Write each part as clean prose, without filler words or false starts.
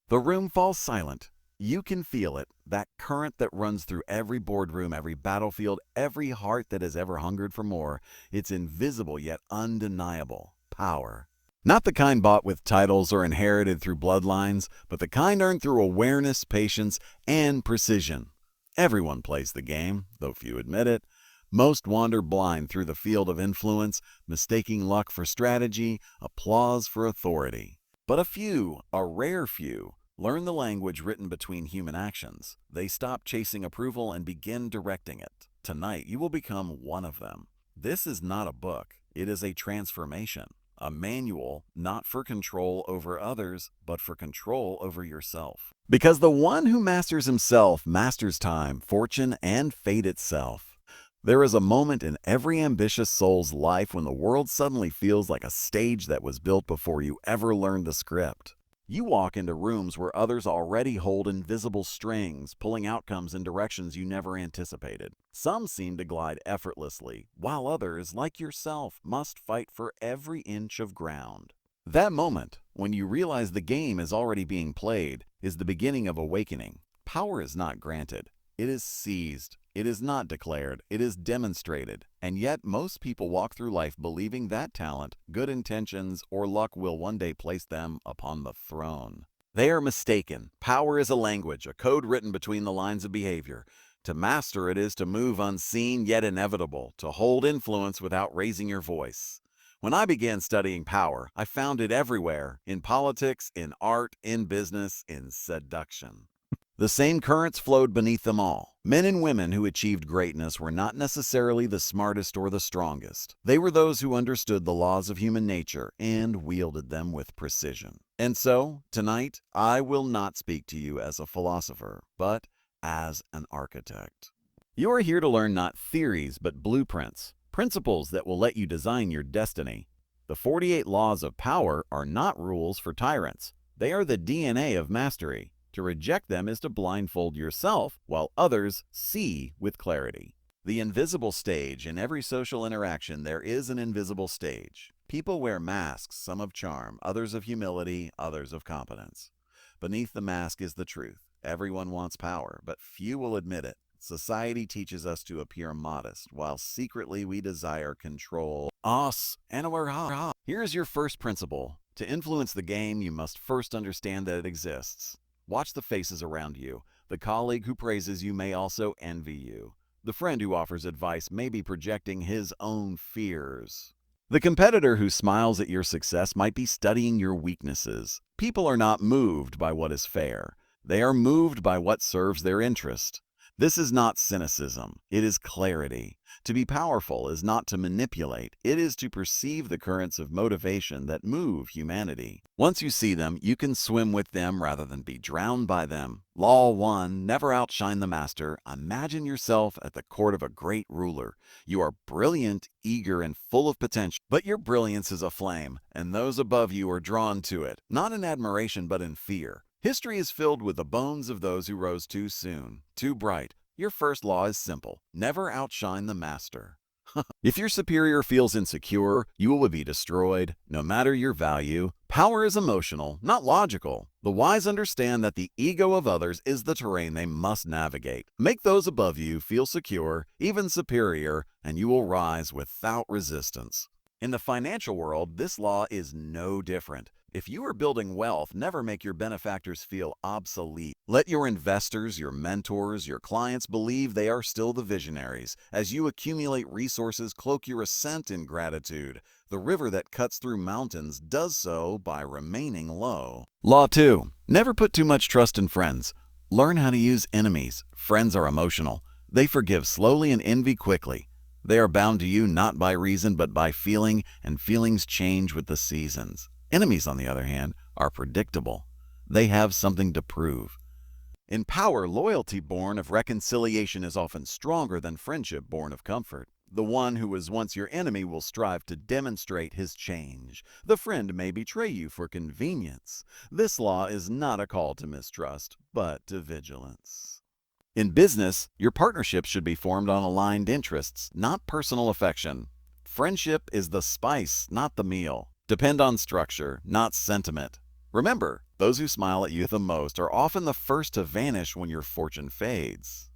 The room falls silent. You can feel it, that current that runs through every boardroom, every battlefield, every heart that has ever hungered for more. It's invisible yet undeniable. Power. Not the kind bought with titles or inherited through bloodlines, but the kind earned through awareness, patience, and precision. Everyone plays the game, though few admit it. Most wander blind through the field of influence, mistaking luck for strategy, applause for authority. But a few, a rare few, learn the language written between human actions. They stop chasing approval and begin directing it. Tonight, you will become one of them. This is not a book. It is a transformation, a manual not for control over others, but for control over yourself. Because the one who masters himself masters time, fortune, and fate itself. There is a moment in every ambitious soul's life when the world suddenly feels like a stage that was built before you ever learned the script. You walk into rooms where others already hold invisible strings, pulling outcomes in directions you never anticipated. Some seem to glide effortlessly, while others, like yourself, must fight for every inch of ground. That moment, when you realize the game is already being played, is the beginning of awakening. Power is not granted. It is seized. It is not declared. It is demonstrated. And yet most people walk through life believing that talent, good intentions, or luck will one day place them upon the throne. They are mistaken. Power is a language, a code written between the lines of behavior. To master it is to move unseen yet inevitable, to hold influence without raising your voice. When I began studying power, I found it everywhere, in politics, in art, in business, in seduction. The same currents flowed beneath them all. Men and women who achieved greatness were not necessarily the smartest or the strongest. They were those who understood the laws of human nature and wielded them with precision. And so, tonight, I will not speak to you as a philosopher, but as an architect. You are here to learn not theories, but blueprints, principles that will let you design your destiny. The 48 laws of power are not rules for tyrants. They are the DNA of mastery. To reject them is to blindfold yourself while others see with clarity. The invisible stage. In every social interaction, there is an invisible stage. People wear masks, some of charm, others of humility, others of competence. Beneath the mask is the truth. Everyone wants power, but few will admit it. Society teaches us to appear modest, while secretly we desire control. Here's your first principle. To influence the game, you must first understand that it exists. Watch the faces around you. The colleague who praises you may also envy you. The friend who offers advice may be projecting his own fears. The competitor who smiles at your success might be studying your weaknesses. People are not moved by what is fair. They are moved by what serves their interest. This is not cynicism. It is clarity. To be powerful is not to manipulate. It is to perceive the currents of motivation that move humanity. Once you see them, you can swim with them rather than be drowned by them. Law 1, never outshine the master. Imagine yourself at the court of a great ruler. You are brilliant, eager, and full of potential. But your brilliance is a flame, and those above you are drawn to it, not in admiration but in fear. History is filled with the bones of those who rose too soon, too bright. Your first law is simple. Never outshine the master. If your superior feels insecure, you will be destroyed, no matter your value. Power is emotional, not logical. The wise understand that the ego of others is the terrain they must navigate. Make those above you feel secure, even superior, and you will rise without resistance. In the financial world, this law is no different. If you are building wealth, never make your benefactors feel obsolete. Let your investors, your mentors, your clients believe they are still the visionaries. As you accumulate resources, cloak your ascent in gratitude. The river that cuts through mountains does so by remaining low. Law 2. Never put too much trust in friends. Learn how to use enemies. Friends are emotional. They forgive slowly and envy quickly. They are bound to you not by reason but by feeling, and feelings change with the seasons. Enemies, on the other hand, are predictable. They have something to prove. In power, loyalty born of reconciliation is often stronger than friendship born of comfort. The one who was once your enemy will strive to demonstrate his change. The friend may betray you for convenience. This law is not a call to mistrust, but to vigilance. In business, your partnership should be formed on aligned interests, not personal affection. Friendship is the spice, not the meal. Depend on structure, not sentiment. Remember, those who smile at you the most are often the first to vanish when your fortune fades.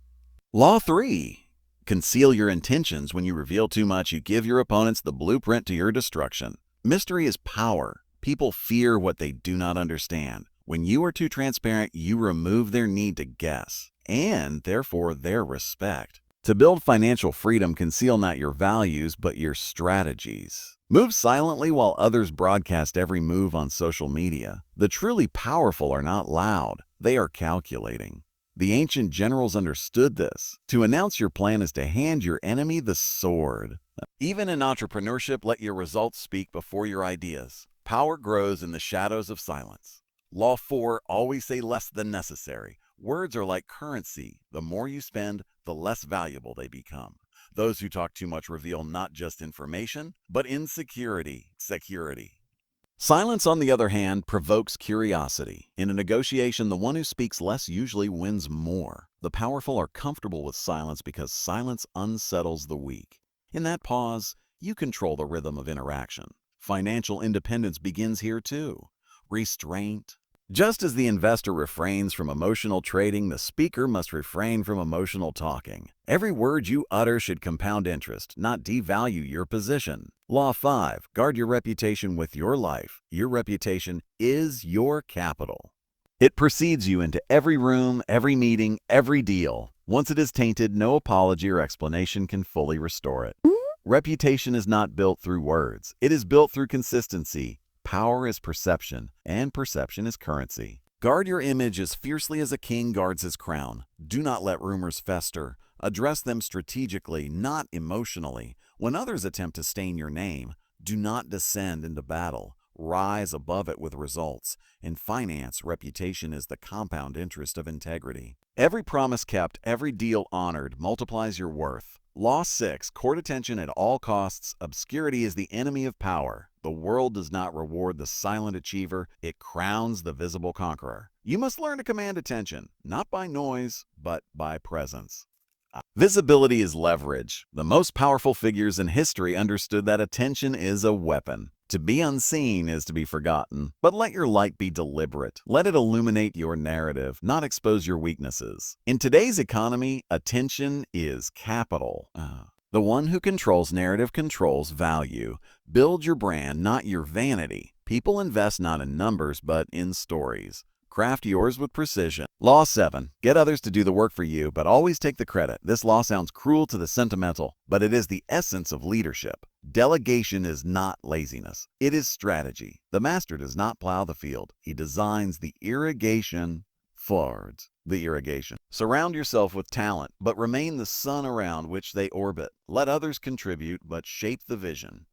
Law 3. Conceal your intentions. When you reveal too much, you give your opponents the blueprint to your destruction. Mystery is power. People fear what they do not understand. When you are too transparent, you remove their need to guess, and therefore their respect. To build financial freedom, conceal not your values, but your strategies. Move silently while others broadcast every move on social media. The truly powerful are not loud, they are calculating. The ancient generals understood this. To announce your plan is to hand your enemy the sword. Even in entrepreneurship, let your results speak before your ideas. Power grows in the shadows of silence. Law 4, always say less than necessary. Words are like currency. The more you spend, the less valuable they become. Those who talk too much reveal not just information, but insecurity. Silence, on the other hand, provokes curiosity. In a negotiation, the one who speaks less usually wins more. The powerful are comfortable with silence because silence unsettles the weak. In that pause, you control the rhythm of interaction. Financial independence begins here too. Restraint. Just as the investor refrains from emotional trading, the speaker must refrain from emotional talking. Every word you utter should compound interest, not devalue your position. Law 5. Guard your reputation with your life. Your reputation is your capital. It precedes you into every room, every meeting, every deal. Once it is tainted, no apology or explanation can fully restore it. Reputation is not built through words. It is built through consistency. Power is perception, and perception is currency. Guard your image as fiercely as a king guards his crown. Do not let rumors fester. Address them strategically, not emotionally. When others attempt to stain your name, do not descend into battle. Rise above it with results. In finance, reputation is the compound interest of integrity. Every promise kept, every deal honored multiplies your worth. Law 6. Court attention at all costs. Obscurity is the enemy of power. The world does not reward the silent achiever. It crowns the visible conqueror. You must learn to command attention, not by noise, but by presence. Visibility is leverage. The most powerful figures in history understood that attention is a weapon. To be unseen is to be forgotten, but let your light be deliberate. Let it illuminate your narrative, not expose your weaknesses. In today's economy, attention is capital. The one who controls narrative controls value. Build your brand, not your vanity. People invest not in numbers, but in stories. Craft yours with precision. Law 7. Get others to do the work for you, but always take the credit. This law sounds cruel to the sentimental, but it is the essence of leadership. Delegation is not laziness. It is strategy. The master does not plow the field. He designs the irrigation forwards. Surround yourself with talent, but remain the sun around which they orbit. Let others contribute, but shape the vision.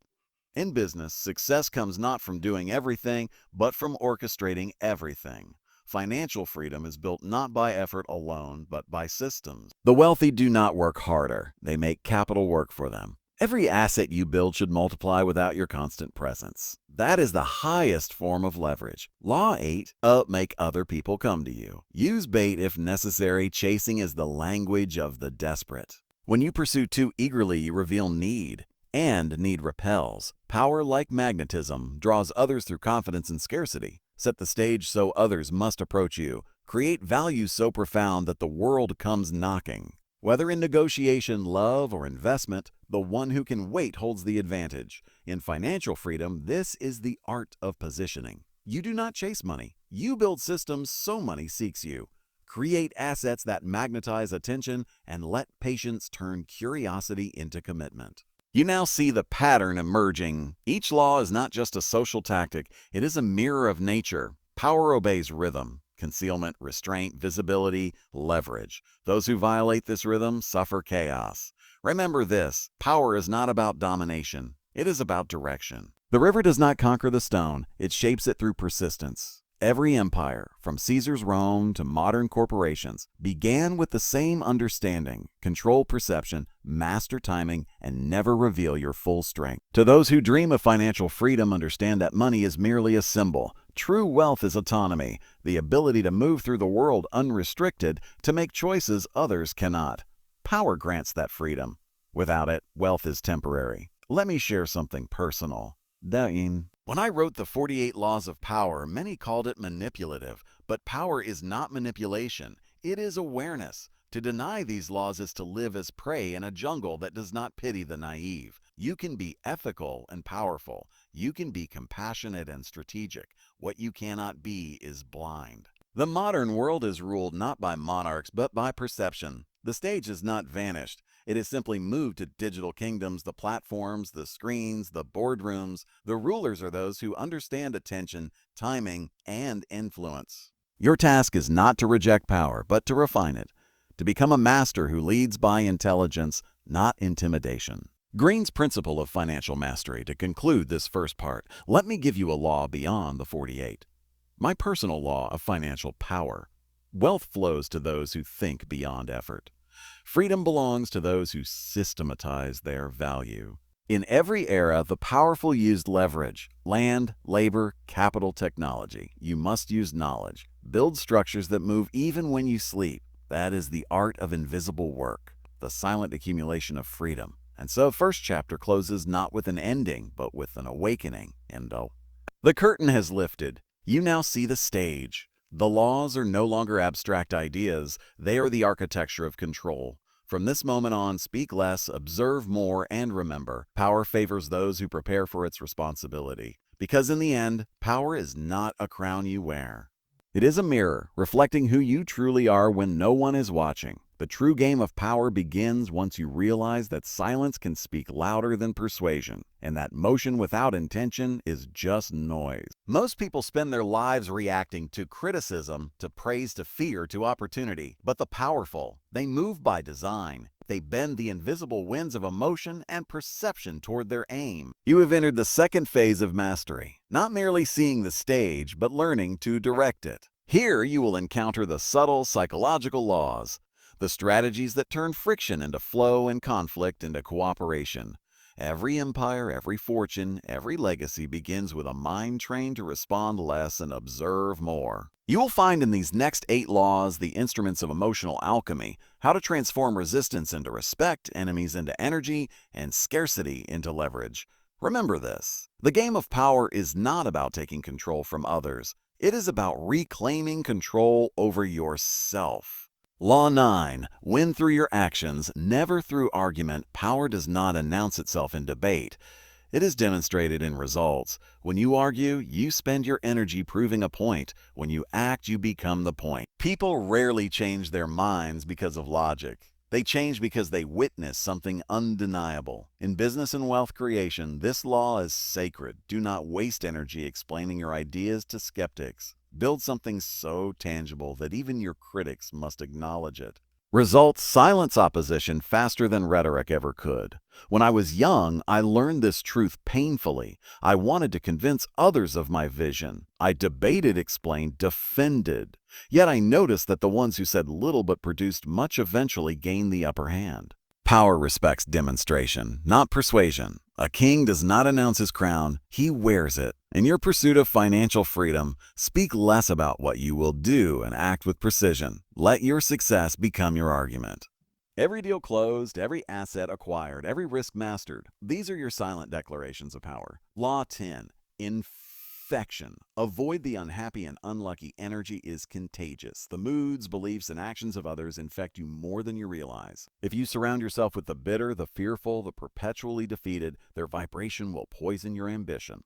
In business, success comes not from doing everything, but from orchestrating everything. Financial freedom is built not by effort alone, but by systems. The wealthy do not work harder. They make capital work for them. Every asset you build should multiply without your constant presence. That is the highest form of leverage. Law 8. Make other people come to you. Use bait if necessary. Chasing is the language of the desperate. When you pursue too eagerly, you reveal need. And need repels. Power, like magnetism, draws others through confidence and scarcity. Set the stage so others must approach you. Create value so profound that the world comes knocking. Whether in negotiation, love, or investment, the one who can wait holds the advantage. In financial freedom, this is the art of positioning. You do not chase money. You build systems so money seeks you. Create assets that magnetize attention and let patience turn curiosity into commitment. You now see the pattern emerging. Each law is not just a social tactic, it is a mirror of nature. Power obeys rhythm. Concealment, restraint, visibility, leverage. Those who violate this rhythm suffer chaos. Remember this, power is not about domination. It is about direction. The river does not conquer the stone, it shapes it through persistence. Every empire, from Caesar's Rome to modern corporations, began with the same understanding: control perception, master timing, and never reveal your full strength. To those who dream of financial freedom, understand that money is merely a symbol. True wealth is autonomy, the ability to move through the world unrestricted, to make choices others cannot. Power grants that freedom. Without it, wealth is temporary. Let me share something personal. When I wrote the 48 Laws of Power, many called it manipulative, but power is not manipulation. It is awareness. To deny these laws is to live as prey in a jungle that does not pity the naive. You can be ethical and powerful. You can be compassionate and strategic. What you cannot be is blind. The modern world is ruled not by monarchs, but by perception. The stage has not vanished. It has simply moved to digital kingdoms, the platforms, the screens, the boardrooms. The rulers are those who understand attention, timing, and influence. Your task is not to reject power, but to refine it. To become a master who leads by intelligence, not intimidation. Greene's principle of financial mastery. To conclude this first part, let me give you a law beyond the 48. My personal law of financial power. Wealth flows to those who think beyond effort. Freedom belongs to those who systematize their value. In every era, the powerful used leverage, land, labor, capital, technology. You must use knowledge. Build structures that move even when you sleep. That is the art of invisible work, the silent accumulation of freedom. And so first chapter closes not with an ending, but with an awakening. Endo. The curtain has lifted. You now see the stage. The laws are no longer abstract ideas. They are the architecture of control. From this moment on, speak less, observe more, and remember, power favors those who prepare for its responsibility. Because in the end, power is not a crown you wear. It is a mirror, reflecting who you truly are when no one is watching. The true game of power begins once you realize that silence can speak louder than persuasion, and that motion without intention is just noise. Most people spend their lives reacting to criticism, to praise, to fear, to opportunity. But the powerful, they move by design. They bend the invisible winds of emotion and perception toward their aim. You have entered the second phase of mastery, not merely seeing the stage, but learning to direct it. Here you will encounter the subtle psychological laws, the strategies that turn friction into flow and conflict into cooperation. Every empire, every fortune, every legacy begins with a mind trained to respond less and observe more. You will find in these next 8 laws the instruments of emotional alchemy, how to transform resistance into respect, enemies into energy, and scarcity into leverage. Remember this: the game of power is not about taking control from others. It is about reclaiming control over yourself. Law 9. Win through your actions, never through argument. Power does not announce itself in debate. It is demonstrated in results. When you argue, you spend your energy proving a point. When you act, you become the point. People rarely change their minds because of logic. They change because they witness something undeniable. In business and wealth creation, this law is sacred. Do not waste energy explaining your ideas to skeptics. Build something so tangible that even your critics must acknowledge it. Results silence opposition faster than rhetoric ever could. When I was young, I learned this truth painfully. I wanted to convince others of my vision. I debated, explained, defended. Yet I noticed that the ones who said little but produced much eventually gained the upper hand. Power respects demonstration, not persuasion. A king does not announce his crown, he wears it. In your pursuit of financial freedom, speak less about what you will do and act with precision. Let your success become your argument. Every deal closed, every asset acquired, every risk mastered. These are your silent declarations of power. Law 10. Infection. Avoid the unhappy and unlucky. Energy is contagious. The moods, beliefs, and actions of others infect you more than you realize. If you surround yourself with the bitter, the fearful, the perpetually defeated, their vibration will poison your ambition.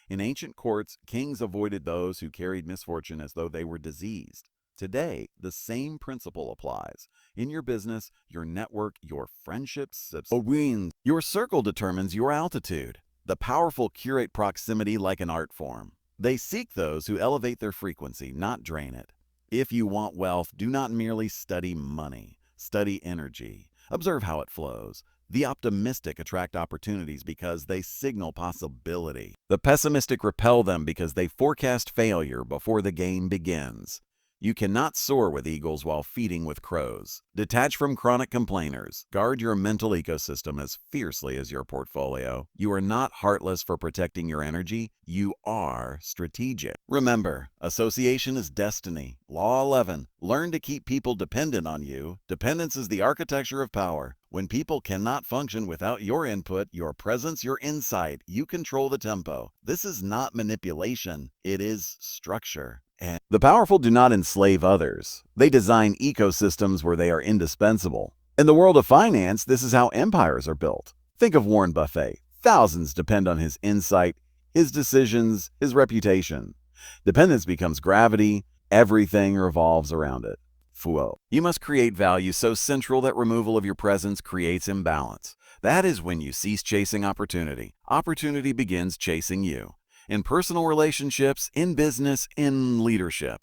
In ancient courts, kings avoided those who carried misfortune as though they were diseased. Today, the same principle applies. In your business, your network, your friendships, your circle determines your altitude. The powerful curate proximity like an art form. They seek those who elevate their frequency, not drain it. If you want wealth, do not merely study money. Study energy. Observe how it flows. The optimistic attract opportunities because they signal possibility. The pessimistic repel them because they forecast failure before the game begins. You cannot soar with eagles while feeding with crows. Detach from chronic complainers. Guard your mental ecosystem as fiercely as your portfolio. You are not heartless for protecting your energy. You are strategic. Remember, association is destiny. Law 11. Learn to keep people dependent on you. Dependence is the architecture of power. When people cannot function without your input, your presence, your insight, you control the tempo. This is not manipulation, it is structure. And the powerful do not enslave others. They design ecosystems where they are indispensable. In the world of finance, this is how empires are built. Think of Warren Buffett. Thousands depend on his insight, his decisions, his reputation. Dependence becomes gravity. Everything revolves around it. Fuo. You must create value so central that removal of your presence creates imbalance. That is when you cease chasing opportunity. Opportunity begins chasing you. In personal relationships, in business, in leadership.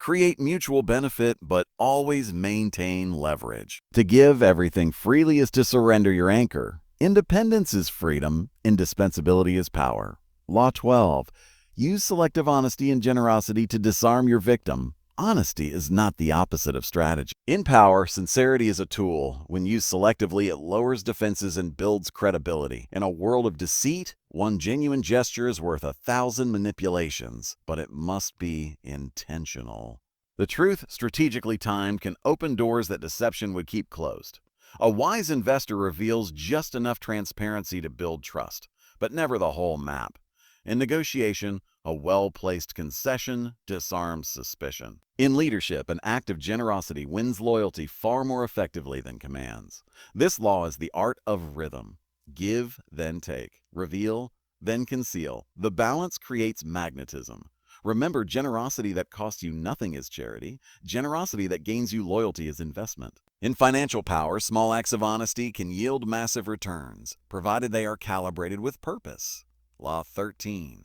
Create mutual benefit, but always maintain leverage. To give everything freely is to surrender your anchor. Independence is freedom. Indispensability is power. Law 12. Use selective honesty and generosity to disarm your victim. Honesty is not the opposite of strategy. In power, sincerity is a tool. When used selectively, it lowers defenses and builds credibility. In a world of deceit, one genuine gesture is worth 1,000 manipulations, but it must be intentional. The truth, strategically timed, can open doors that deception would keep closed. A wise investor reveals just enough transparency to build trust, but never the whole map. In negotiation, a well-placed concession disarms suspicion. In leadership, an act of generosity wins loyalty far more effectively than commands. This law is the art of rhythm. Give, then take. Reveal, then conceal. The balance creates magnetism. Remember, generosity that costs you nothing is charity. Generosity that gains you loyalty is investment. In financial power, small acts of honesty can yield massive returns, provided they are calibrated with purpose. Law 13.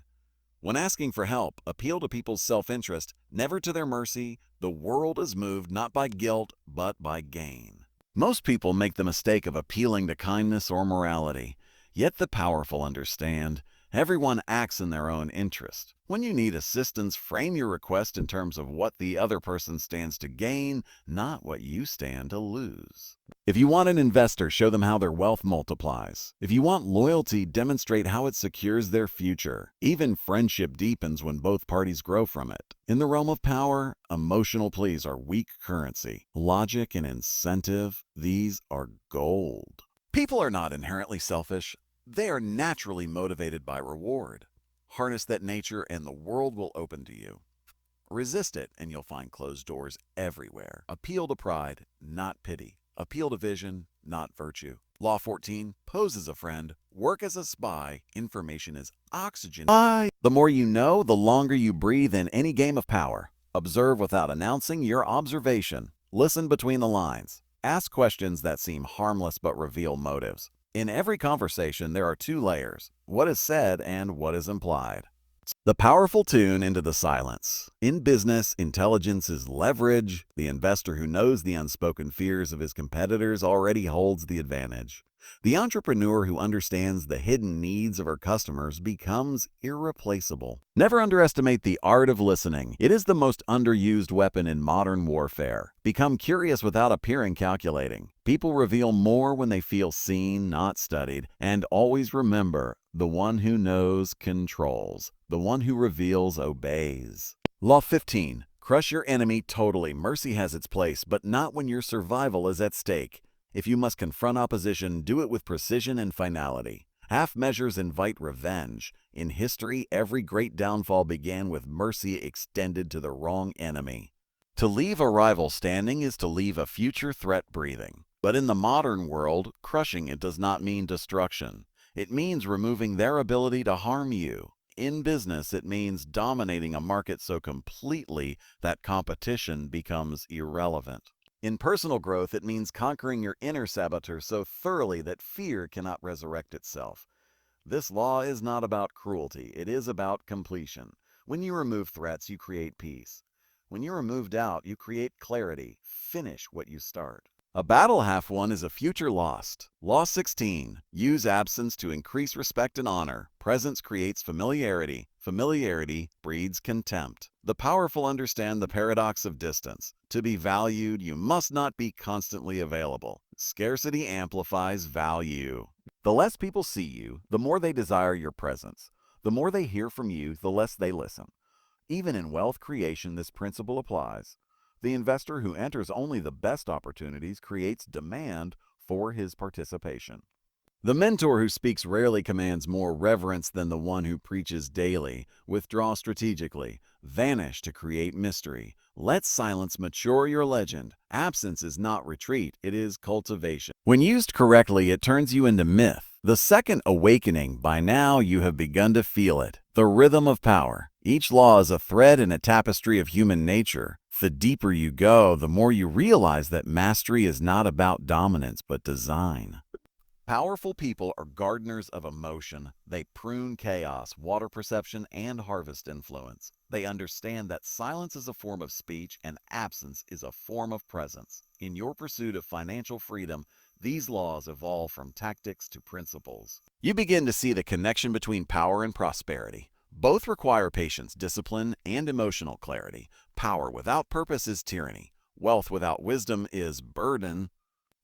When asking for help, appeal to people's self-interest, never to their mercy. The world is moved not by guilt, but by gain. Most people make the mistake of appealing to kindness or morality. Yet the powerful understand, everyone acts in their own interest. When you need assistance, frame your request in terms of what the other person stands to gain, not what you stand to lose. If you want an investor, show them how their wealth multiplies. If you want loyalty, demonstrate how it secures their future. Even friendship deepens when both parties grow from it. In the realm of power, emotional pleas are weak currency. Logic and incentive, these are gold. People are not inherently selfish. They are naturally motivated by reward. Harness that nature and the world will open to you. Resist it and you'll find closed doors everywhere. Appeal to pride, not pity. Appeal to vision, not virtue. Law 14. Pose as a friend. Work as a spy. Information is oxygen. The more you know, the longer you breathe in any game of power. Observe without announcing your observation. Listen between the lines. Ask questions that seem harmless but reveal motives. In every conversation, there are two layers: what is said and what is implied. The powerful tune into the silence. In business, intelligence is leverage. The investor who knows the unspoken fears of his competitors already holds the advantage. The entrepreneur who understands the hidden needs of her customers becomes irreplaceable. Never underestimate the art of listening. It is the most underused weapon in modern warfare. Become curious without appearing calculating. People reveal more when they feel seen, not studied. And always remember, the one who knows controls. The one who reveals obeys. Law 15. Crush your enemy totally. Mercy has its place, but not when your survival is at stake. If you must confront opposition, do it with precision and finality. Half measures invite revenge. In history, every great downfall began with mercy extended to the wrong enemy. To leave a rival standing is to leave a future threat breathing. But in the modern world, crushing it does not mean destruction. It means removing their ability to harm you. In business, it means dominating a market so completely that competition becomes irrelevant. In personal growth, it means conquering your inner saboteur so thoroughly that fear cannot resurrect itself. This law is not about cruelty, it is about completion. When you remove threats, you create peace. When you remove doubt, you create clarity. Finish what you start. A battle half won is a future lost. Law 16. Use absence to increase respect and honor. Presence creates familiarity. Familiarity breeds contempt. The powerful understand the paradox of distance. To be valued, you must not be constantly available. Scarcity amplifies value. The less people see you, the more they desire your presence. The more they hear from you, the less they listen. Even in wealth creation, this principle applies. The investor who enters only the best opportunities creates demand for his participation. The mentor who speaks rarely commands more reverence than the one who preaches daily. Withdraw strategically. Vanish to create mystery. Let silence mature your legend. Absence is not retreat, it is cultivation. When used correctly, it turns you into myth. The second awakening, by now you have begun to feel it. The rhythm of power. Each law is a thread in a tapestry of human nature. The deeper you go, the more you realize that mastery is not about dominance, but design. Powerful people are gardeners of emotion. They prune chaos, water perception, and harvest influence. They understand that silence is a form of speech and absence is a form of presence. In your pursuit of financial freedom, these laws evolve from tactics to principles. You begin to see the connection between power and prosperity. Both require patience, discipline, and emotional clarity. Power without purpose is tyranny. Wealth without wisdom is burden.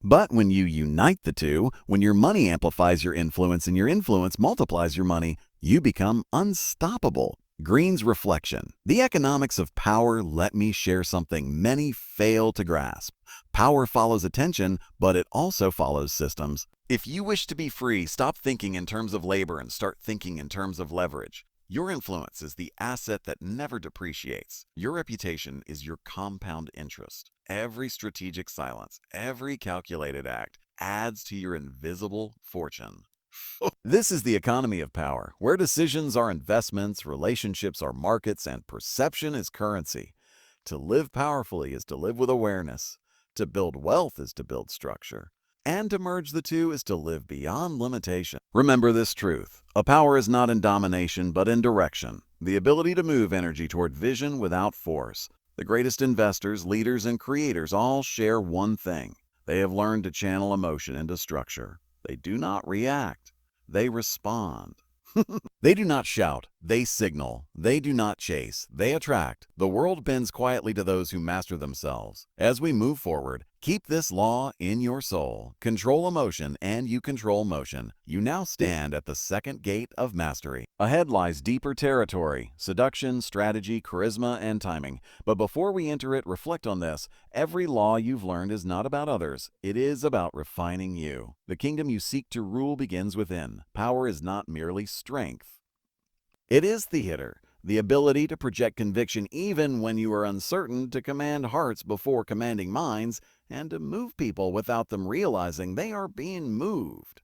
But when you unite the two, when your money amplifies your influence and your influence multiplies your money, you become unstoppable. Greene's reflection. The economics of power, let me share something many fail to grasp. Power follows attention, but it also follows systems. If you wish to be free, stop thinking in terms of labor and start thinking in terms of leverage. Your influence is the asset that never depreciates. Your reputation is your compound interest. Every strategic silence, every calculated act adds to your invisible fortune. This is the economy of power, where decisions are investments, relationships are markets, and perception is currency. To live powerfully is to live with awareness. To build wealth is to build structure. And to merge the two is to live beyond limitation. Remember this truth. A power is not in domination, but in direction. The ability to move energy toward vision without force. The greatest investors, leaders, and creators all share one thing. They have learned to channel emotion into structure. They do not react. They respond. They do not shout. They signal. They do not chase. They attract. The world bends quietly to those who master themselves. As we move forward, keep this law in your soul. Control emotion and you control motion. You now stand at the second gate of mastery. Ahead lies deeper territory, seduction, strategy, charisma, and timing. But before we enter it, reflect on this. Every law you've learned is not about others. It is about refining you. The kingdom you seek to rule begins within. Power is not merely strength. It is theater, the ability to project conviction even when you are uncertain, to command hearts before commanding minds, and to move people without them realizing they are being moved.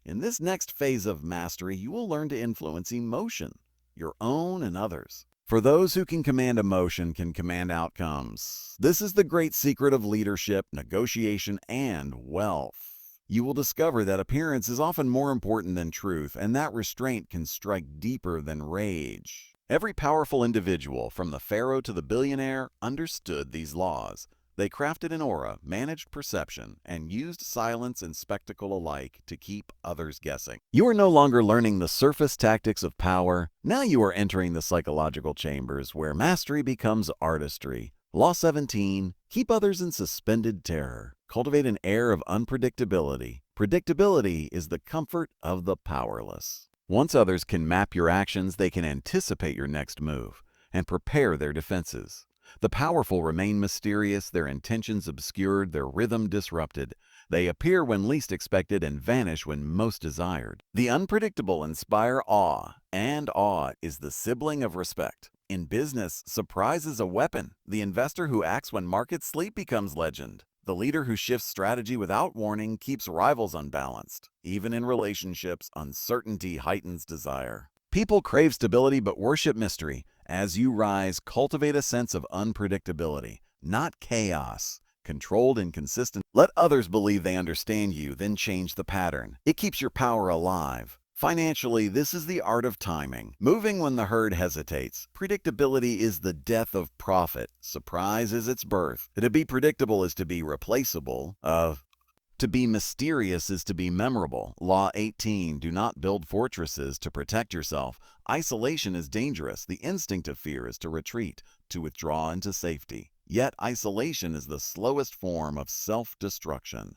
In this next phase of mastery, you will learn to influence emotion, your own and others. For those who can command emotion can command outcomes. This is the great secret of leadership, negotiation, and wealth. You will discover that appearance is often more important than truth, and that restraint can strike deeper than rage. Every powerful individual, from the pharaoh to the billionaire, understood these laws. They crafted an aura, managed perception, and used silence and spectacle alike to keep others guessing. You are no longer learning the surface tactics of power. Now you are entering the psychological chambers where mastery becomes artistry. Law 17, keep others in suspended terror. Cultivate an air of unpredictability. Predictability is the comfort of the powerless. Once others can map your actions, they can anticipate your next move and prepare their defenses. The powerful remain mysterious, their intentions obscured, their rhythm disrupted. They appear when least expected and vanish when most desired. The unpredictable inspire awe, and awe is the sibling of respect. In business, surprise is a weapon. The investor who acts when markets sleep becomes legend. The leader who shifts strategy without warning keeps rivals unbalanced. Even in relationships, uncertainty heightens desire. People crave stability but worship mystery. As you rise, cultivate a sense of unpredictability, not chaos. Controlled and consistent. Let others believe they understand you, then change the pattern. It keeps your power alive. Financially, this is the art of timing. Moving when the herd hesitates. Predictability is the death of profit. Surprise is its birth. To be predictable is to be replaceable. To be mysterious is to be memorable. Law 18, do not build fortresses to protect yourself. Isolation is dangerous. The instinct of fear is to retreat, to withdraw into safety. Yet isolation is the slowest form of self-destruction.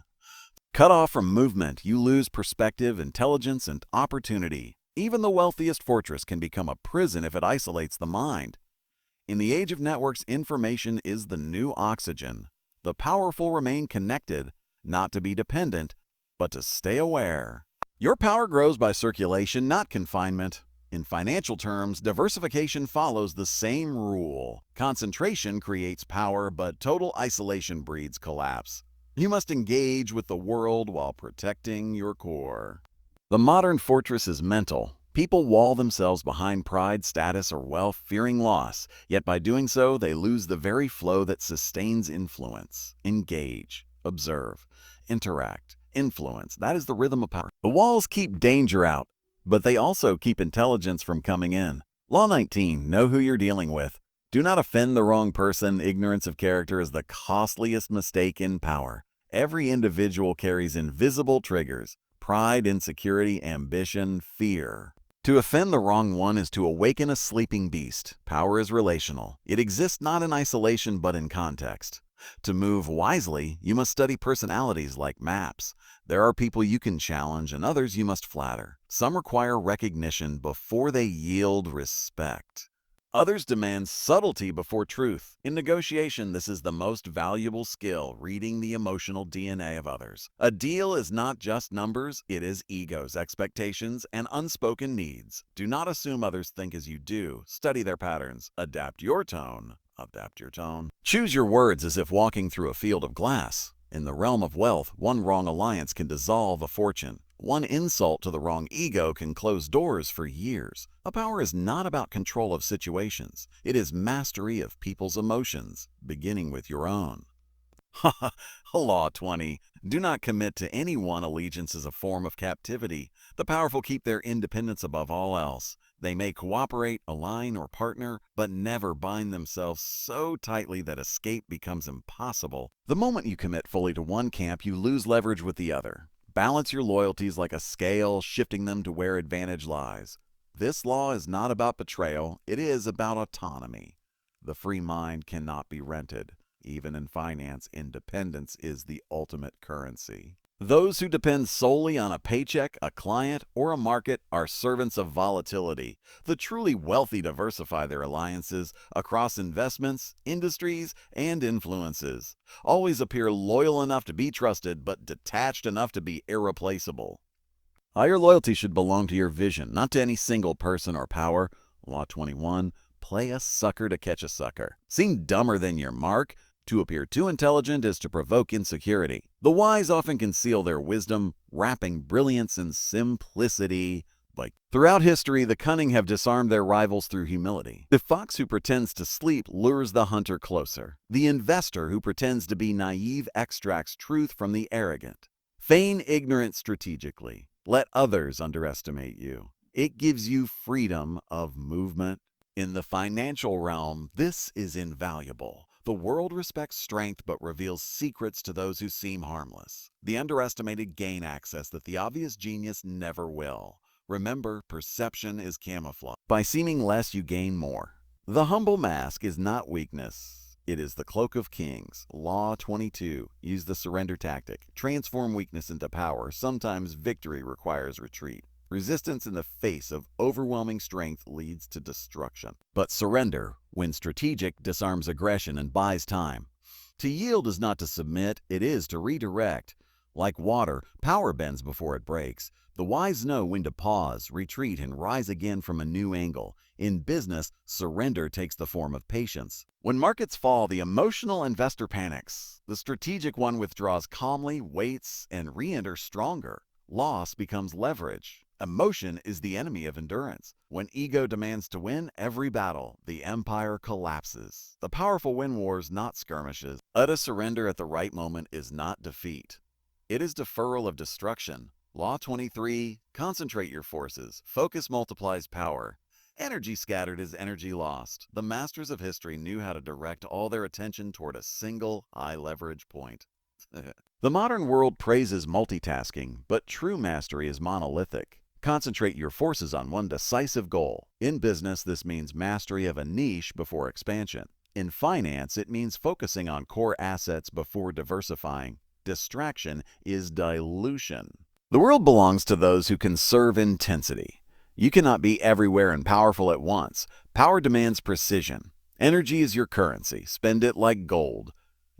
Cut off from movement, you lose perspective, intelligence, and opportunity. Even the wealthiest fortress can become a prison if it isolates the mind. In the age of networks, information is the new oxygen. The powerful remain connected, not to be dependent, but to stay aware. Your power grows by circulation, not confinement. In financial terms, diversification follows the same rule. Concentration creates power, but total isolation breeds collapse. You must engage with the world while protecting your core. The modern fortress is mental. People wall themselves behind pride, status, or wealth, fearing loss. Yet by doing so, they lose the very flow that sustains influence. Engage, observe, interact, influence. That is the rhythm of power. The walls keep danger out, but they also keep intelligence from coming in. Law 19, know who you're dealing with. Do not offend the wrong person. Ignorance of character is the costliest mistake in power. Every individual carries invisible triggers: pride, insecurity, ambition, fear. To offend the wrong one is to awaken a sleeping beast. Power is relational. It exists not in isolation but in context. To move wisely, you must study personalities like maps. There are people you can challenge and others you must flatter. Some require recognition before they yield respect. Others demand subtlety before truth. In negotiation, this is the most valuable skill, reading the emotional DNA of others. A deal is not just numbers, it is egos, expectations, and unspoken needs. Do not assume others think as you do. Study their patterns. Adapt your tone. Adapt your tone. Choose your words as if walking through a field of glass. In the realm of wealth, one wrong alliance can dissolve a fortune. One insult to the wrong ego can close doors for years. A power is not about control of situations. It is mastery of people's emotions, beginning with your own. Law 20. Do not commit to any one allegiance as a form of captivity. The powerful keep their independence above all else. They may cooperate, align, or partner, but never bind themselves so tightly that escape becomes impossible. The moment you commit fully to one camp, you lose leverage with the other. Balance your loyalties like a scale, shifting them to where advantage lies. This law is not about betrayal, it is about autonomy. The free mind cannot be rented. Even in finance, independence is the ultimate currency. Those who depend solely on a paycheck, a client, or a market are servants of volatility. The truly wealthy diversify their alliances across investments, industries, and influences. Always appear loyal enough to be trusted, but detached enough to be irreplaceable. Your loyalty should belong to your vision, not to any single person or power. Law 21. Play a sucker to catch a sucker. Seem dumber than your mark. To appear too intelligent is to provoke insecurity. The wise often conceal their wisdom, wrapping brilliance in simplicity. Throughout history, the cunning have disarmed their rivals through humility. The fox who pretends to sleep lures the hunter closer. The investor who pretends to be naive extracts truth from the arrogant. Feign ignorance strategically. Let others underestimate you. It gives you freedom of movement. In the financial realm, this is invaluable. The world respects strength but reveals secrets to those who seem harmless. The underestimated gain access that the obvious genius never will. Remember, perception is camouflage. By seeming less, you gain more. The humble mask is not weakness. It is the cloak of kings. Law 22. Use the surrender tactic. Transform weakness into power. Sometimes victory requires retreat. Resistance in the face of overwhelming strength leads to destruction. But surrender, when strategic, disarms aggression and buys time. To yield is not to submit, it is to redirect. Like water, power bends before it breaks. The wise know when to pause, retreat, and rise again from a new angle. In business, surrender takes the form of patience. When markets fall, the emotional investor panics. The strategic one withdraws calmly, waits, and re-enters stronger. Loss becomes leverage. Emotion is the enemy of endurance. When ego demands to win every battle, the empire collapses. The powerful win wars, not skirmishes. Utter surrender at the right moment is not defeat. It is deferral of destruction. Law 23. Concentrate your forces. Focus multiplies power. Energy scattered is energy lost. The masters of history knew how to direct all their attention toward a single high-leverage point. The modern world praises multitasking, but true mastery is monolithic. Concentrate your forces on one decisive goal. In business, this means mastery of a niche before expansion. In finance, it means focusing on core assets before diversifying. Distraction is dilution. The world belongs to those who conserve intensity. You cannot be everywhere and powerful at once. Power demands precision. Energy is your currency. Spend it like gold.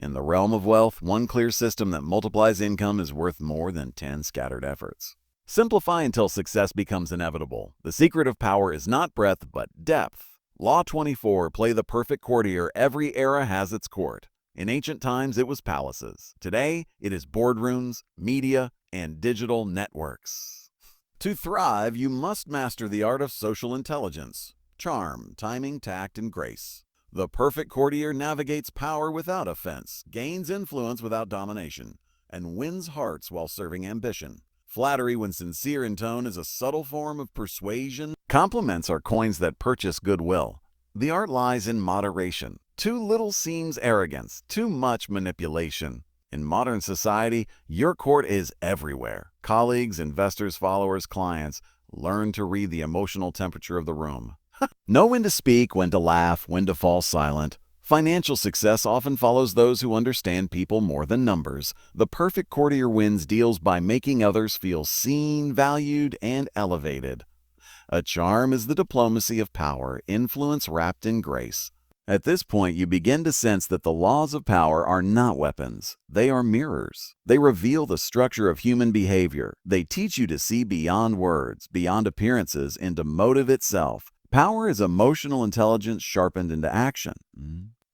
In the realm of wealth, one clear system that multiplies income is worth more than 10 scattered efforts. Simplify until success becomes inevitable. The secret of power is not breadth, but depth. Law 24, play the perfect courtier. Every era has its court. In ancient times, it was palaces. Today, it is boardrooms, media, and digital networks. To thrive, you must master the art of social intelligence, charm, timing, tact, and grace. The perfect courtier navigates power without offense, gains influence without domination, and wins hearts while serving ambition. Flattery, when sincere in tone, is a subtle form of persuasion. Compliments are coins that purchase goodwill. The art lies in moderation. Too little seems arrogance, too much manipulation. In modern society, your court is everywhere. Colleagues, investors, followers, clients, learn to read the emotional temperature of the room. Know when to speak, when to laugh, when to fall silent. Financial success often follows those who understand people more than numbers. The perfect courtier wins deals by making others feel seen, valued, and elevated. A charm is the diplomacy of power, influence wrapped in grace. At this point, you begin to sense that the laws of power are not weapons. They are mirrors. They reveal the structure of human behavior. They teach you to see beyond words, beyond appearances, into motive itself. Power is emotional intelligence sharpened into action.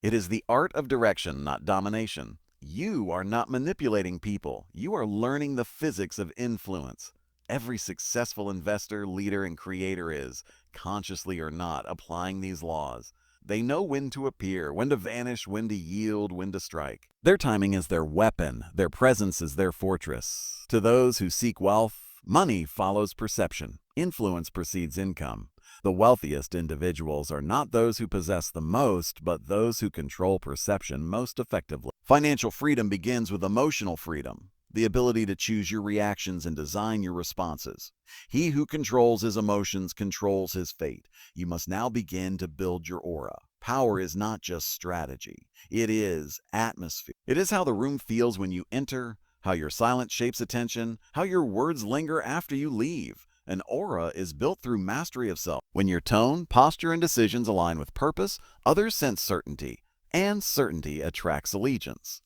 It is the art of direction, not domination. You are not manipulating people. You are learning the physics of influence. Every successful investor, leader, and creator is, consciously or not, applying these laws. They know when to appear, when to vanish, when to yield, when to strike. Their timing is their weapon. Their presence is their fortress. To those who seek wealth, money follows perception. Influence precedes income. The wealthiest individuals are not those who possess the most, but those who control perception most effectively. Financial freedom begins with emotional freedom, the ability to choose your reactions and design your responses. He who controls his emotions controls his fate. You must now begin to build your aura. Power is not just strategy. It is atmosphere. It is how the room feels when you enter, how your silence shapes attention, how your words linger after you leave. An aura is built through mastery of self. When your tone, posture, and decisions align with purpose, others sense certainty, and certainty attracts allegiance.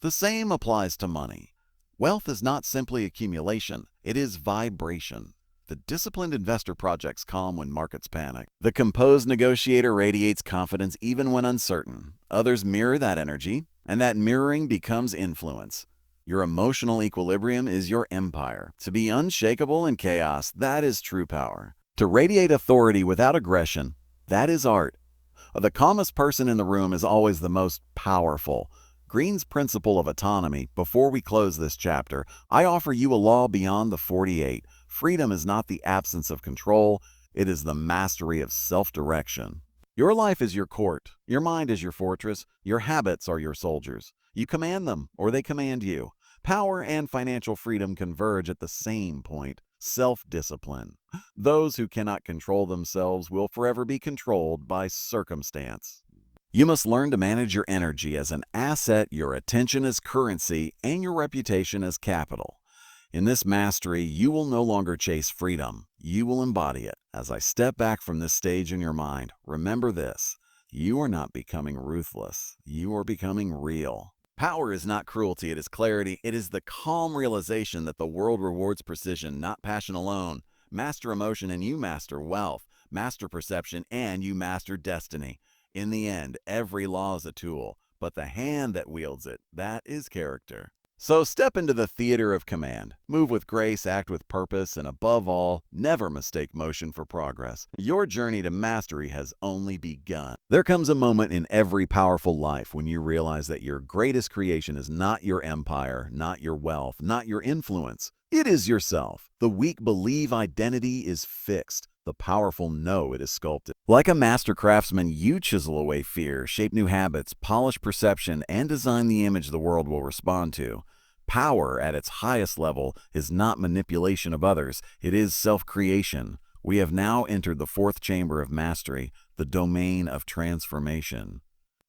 The same applies to money. Wealth is not simply accumulation, it is vibration. The disciplined investor projects calm when markets panic. The composed negotiator radiates confidence even when uncertain. Others mirror that energy, and that mirroring becomes influence. Your emotional equilibrium is your empire. To be unshakable in chaos, that is true power. To radiate authority without aggression, that is art. The calmest person in the room is always the most powerful. Greene's principle of autonomy. Before we close this chapter, I offer you a law beyond the 48. Freedom is not the absence of control, it is the mastery of self-direction. Your life is your court. Your mind is your fortress. Your habits are your soldiers. You command them, or they command you. Power and financial freedom converge at the same point: self-discipline. Those who cannot control themselves will forever be controlled by circumstance. You must learn to manage your energy as an asset, your attention as currency, and your reputation as capital. In this mastery, you will no longer chase freedom. You will embody it. As I step back from this stage in your mind, remember this: you are not becoming ruthless. You are becoming real. Power is not cruelty, it is clarity. It is the calm realization that the world rewards precision, not passion alone. Master emotion and you master wealth. Master perception and you master destiny. In the end, every law is a tool, but the hand that wields it, that is character. So step into the theater of command. Move with grace, act with purpose, and above all, never mistake motion for progress. Your journey to mastery has only begun. There comes a moment in every powerful life when you realize that your greatest creation is not your empire, not your wealth, not your influence. It is yourself. The weak believe identity is fixed. The powerful know it is sculpted. Like a master craftsman, you chisel away fear, shape new habits, polish perception, and design the image the world will respond to. Power at its highest level is not manipulation of others, it is self-creation. We have now entered the fourth chamber of mastery, the domain of transformation.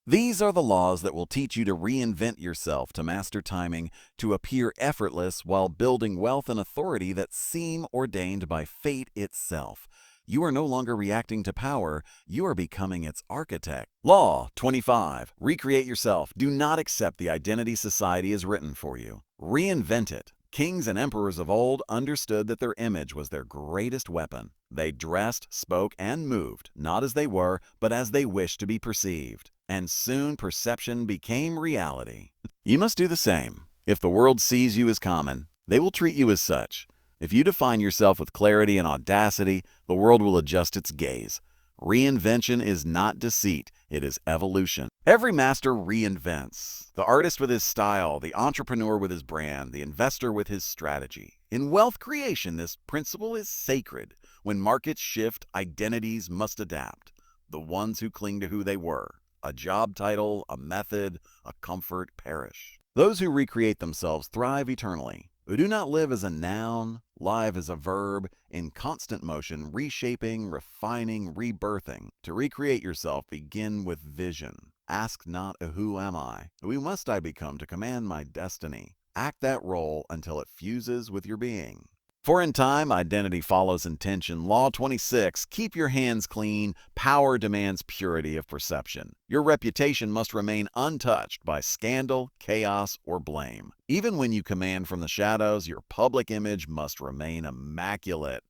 These are the laws that will teach you to reinvent yourself, to master timing, to appear effortless while building wealth and authority that seem ordained by fate itself. You are no longer reacting to power, you are becoming its architect. Law 25. Recreate yourself. Do not accept the identity society has written for you. Reinvent it. Kings and emperors of old understood that their image was their greatest weapon. They dressed, spoke, and moved, not as they were, but as they wished to be perceived. And soon perception became reality. You must do the same. If the world sees you as common, they will treat you as such. If you define yourself with clarity and audacity, the world will adjust its gaze. Reinvention is not deceit, it is evolution. Every master reinvents. The artist with his style, the entrepreneur with his brand, the investor with his strategy. In wealth creation, this principle is sacred. When markets shift, identities must adapt. The ones who cling to who they were, a job title, a method, a comfort, perish. Those who recreate themselves thrive eternally, who do not live as a noun, live as a verb, in constant motion, reshaping, refining, rebirthing. To recreate yourself, begin with vision. Ask not, who am I? Who must I become to command my destiny? Act that role until it fuses with your being. For in time, identity follows intention. Law 26, keep your hands clean. Power demands purity of perception. Your reputation must remain untouched by scandal, chaos, or blame. Even when you command from the shadows, your public image must remain immaculate.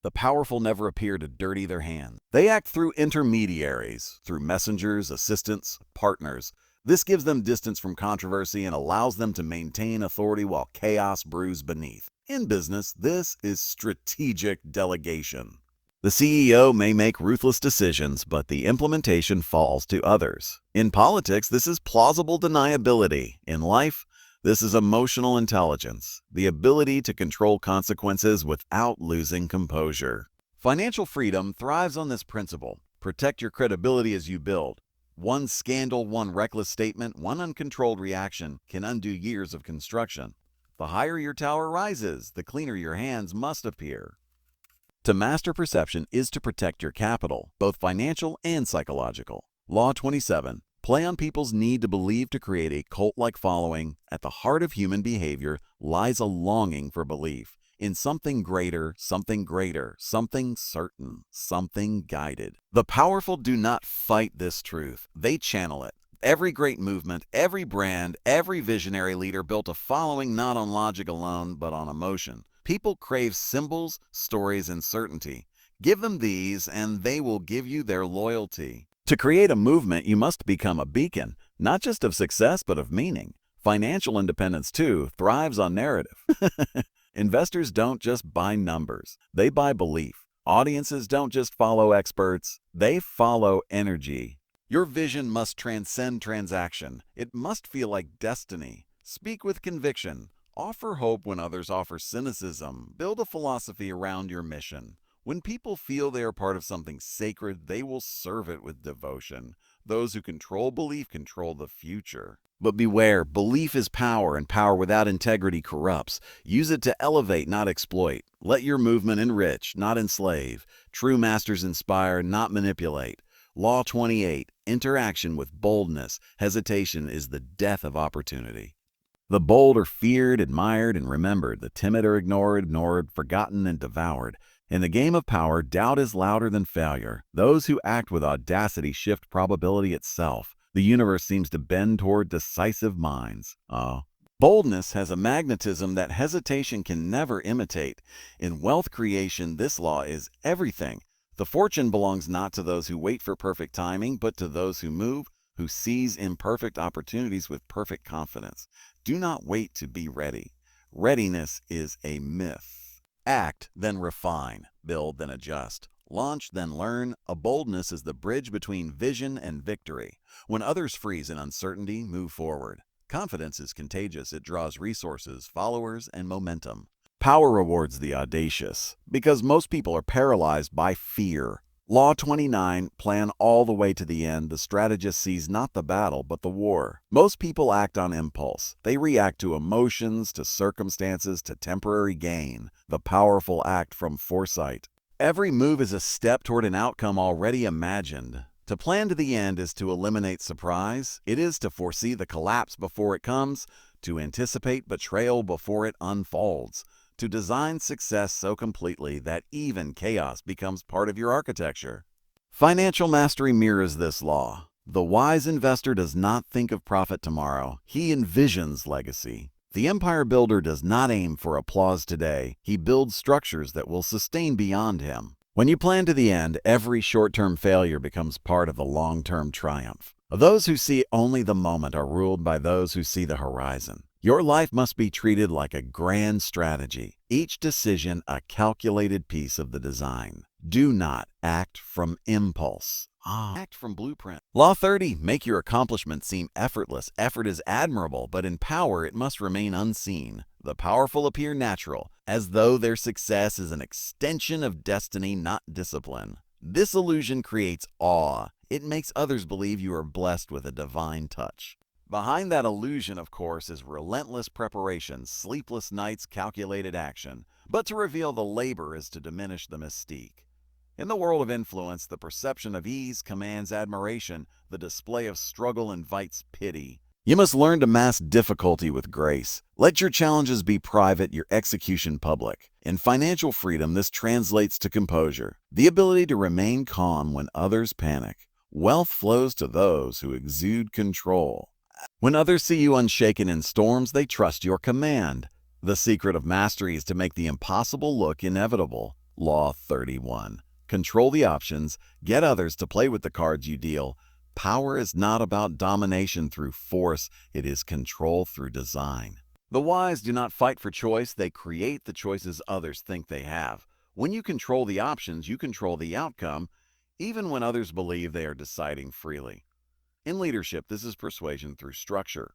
The powerful never appear to dirty their hands. They act through intermediaries, through messengers, assistants, partners. This gives them distance from controversy and allows them to maintain authority while chaos brews beneath. In business, this is strategic delegation. The CEO may make ruthless decisions, but the implementation falls to others. In politics, this is plausible deniability. In life, this is emotional intelligence, the ability to control consequences without losing composure. Financial freedom thrives on this principle. Protect your credibility as you build. One scandal, one reckless statement, one uncontrolled reaction can undo years of construction. The higher your tower rises, the cleaner your hands must appear. To master perception is to protect your capital, both financial and psychological. Law 27. Play on people's need to believe to create a cult-like following. At the heart of human behavior lies a longing for belief in something greater, something certain, something guided. The powerful do not fight this truth. They channel it. Every great movement, every brand, every visionary leader built a following not on logic alone, but on emotion. People crave symbols, stories, and certainty. Give them these, and they will give you their loyalty. To create a movement, you must become a beacon, not just of success, but of meaning. Financial independence, too, thrives on narrative. Investors don't just buy numbers, they buy belief. Audiences don't just follow experts, they follow energy. Your vision must transcend transaction. It must feel like destiny. Speak with conviction. Offer hope when others offer cynicism. Build a philosophy around your mission. When people feel they are part of something sacred, they will serve it with devotion. Those who control belief control the future. But beware, belief is power, and power without integrity corrupts. Use it to elevate, not exploit. Let your movement enrich, not enslave. True masters inspire, not manipulate. Law 28. Interaction with boldness. Hesitation is the death of opportunity. The bold are feared, admired, and remembered. The timid are ignored, forgotten, and devoured. In the game of power, doubt is louder than failure. Those who act with audacity shift probability itself. The universe seems to bend toward decisive minds. Boldness has a magnetism that hesitation can never imitate. In wealth creation, this law is everything. The fortune belongs not to those who wait for perfect timing, but to those who move, who seize imperfect opportunities with perfect confidence. Do not wait to be ready. Readiness is a myth. Act, then refine. Build, then adjust. Launch, then learn. A boldness is the bridge between vision and victory. When others freeze in uncertainty, move forward. Confidence is contagious. It draws resources, followers, and momentum. Power rewards the audacious, because most people are paralyzed by fear. Law 29, plan all the way to the end. The strategist sees not the battle, but the war. Most people act on impulse. They react to emotions, to circumstances, to temporary gain. The powerful act from foresight. Every move is a step toward an outcome already imagined. To plan to the end is to eliminate surprise. It is to foresee the collapse before it comes, to anticipate betrayal before it unfolds. to design success so completely that even chaos becomes part of your architecture. Financial mastery mirrors this law. The wise investor does not think of profit tomorrow, he envisions legacy. The empire builder does not aim for applause today, he builds structures that will sustain beyond him. When you plan to the end, every short-term failure becomes part of the long-term triumph. Those who see only the moment are ruled by those who see the horizon. Your life must be treated like a grand strategy, each decision a calculated piece of the design. Do not act from impulse. Act from blueprint. Law 30, make your accomplishments seem effortless. Effort is admirable, but in power it must remain unseen. The powerful appear natural, as though their success is an extension of destiny, not discipline. This illusion creates awe. It makes others believe you are blessed with a divine touch. Behind that illusion, of course, is relentless preparation, sleepless nights, calculated action. But to reveal the labor is to diminish the mystique. In the world of influence, the perception of ease commands admiration. The display of struggle invites pity. You must learn to mask difficulty with grace. Let your challenges be private, your execution public. In financial freedom, this translates to composure, the ability to remain calm when others panic. Wealth flows to those who exude control. When others see you unshaken in storms, they trust your command. The secret of mastery is to make the impossible look inevitable. Law 31. Control the options, get others to play with the cards you deal. Power is not about domination through force, it is control through design. The wise do not fight for choice, they create the choices others think they have. When you control the options, you control the outcome, even when others believe they are deciding freely. In leadership, this is persuasion through structure.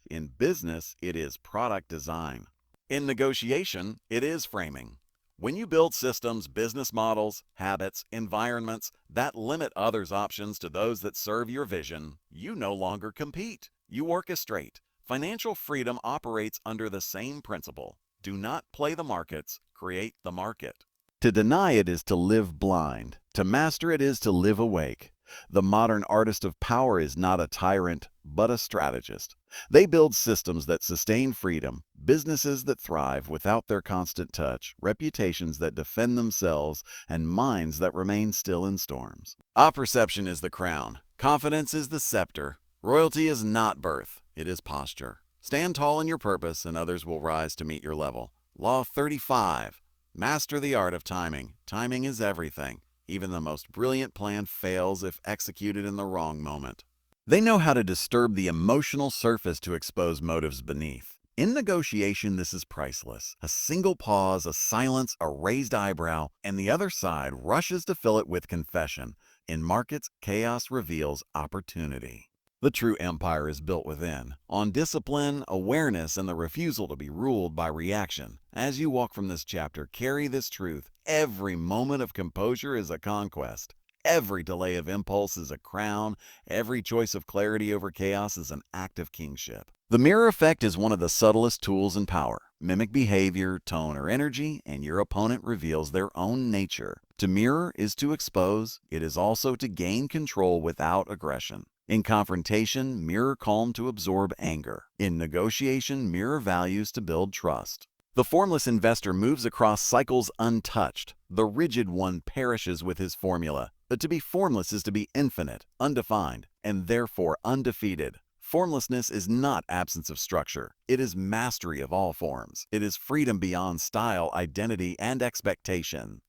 In business, it is product design. In negotiation, it is framing. When you build systems, business models, habits, environments that limit others' options to those that serve your vision, you no longer compete. You orchestrate. Financial freedom operates under the same principle. Do not play the markets, create the market. To deny it is to live blind. To master it is to live awake. The modern artist of power is not a tyrant, but a strategist. They build systems that sustain freedom, businesses that thrive without their constant touch, reputations that defend themselves, and minds that remain still in storms. Perception is the crown. Confidence is the scepter. Royalty is not birth, it is posture. Stand tall in your purpose, and others will rise to meet your level. Law 35. Master the art of timing. Timing is everything. Even the most brilliant plan fails if executed in the wrong moment. They know how to disturb the emotional surface to expose motives beneath. In negotiation, this is priceless. A single pause, a silence, a raised eyebrow, and the other side rushes to fill it with confession. In markets, chaos reveals opportunity. The true empire is built within, on discipline, awareness, and the refusal to be ruled by reaction. As you walk from this chapter, carry this truth. Every moment of composure is a conquest. Every delay of impulse is a crown. Every choice of clarity over chaos is an act of kingship. The mirror effect is one of the subtlest tools in power. Mimic behavior, tone, or energy, and your opponent reveals their own nature. To mirror is to expose. It is also to gain control without aggression. In confrontation, mirror calm to absorb anger. In negotiation, mirror values to build trust. The formless investor moves across cycles untouched. The rigid one perishes with his formula. But to be formless is to be infinite, undefined, and therefore undefeated. Formlessness is not absence of structure. It is mastery of all forms. It is freedom beyond style, identity, and expectation.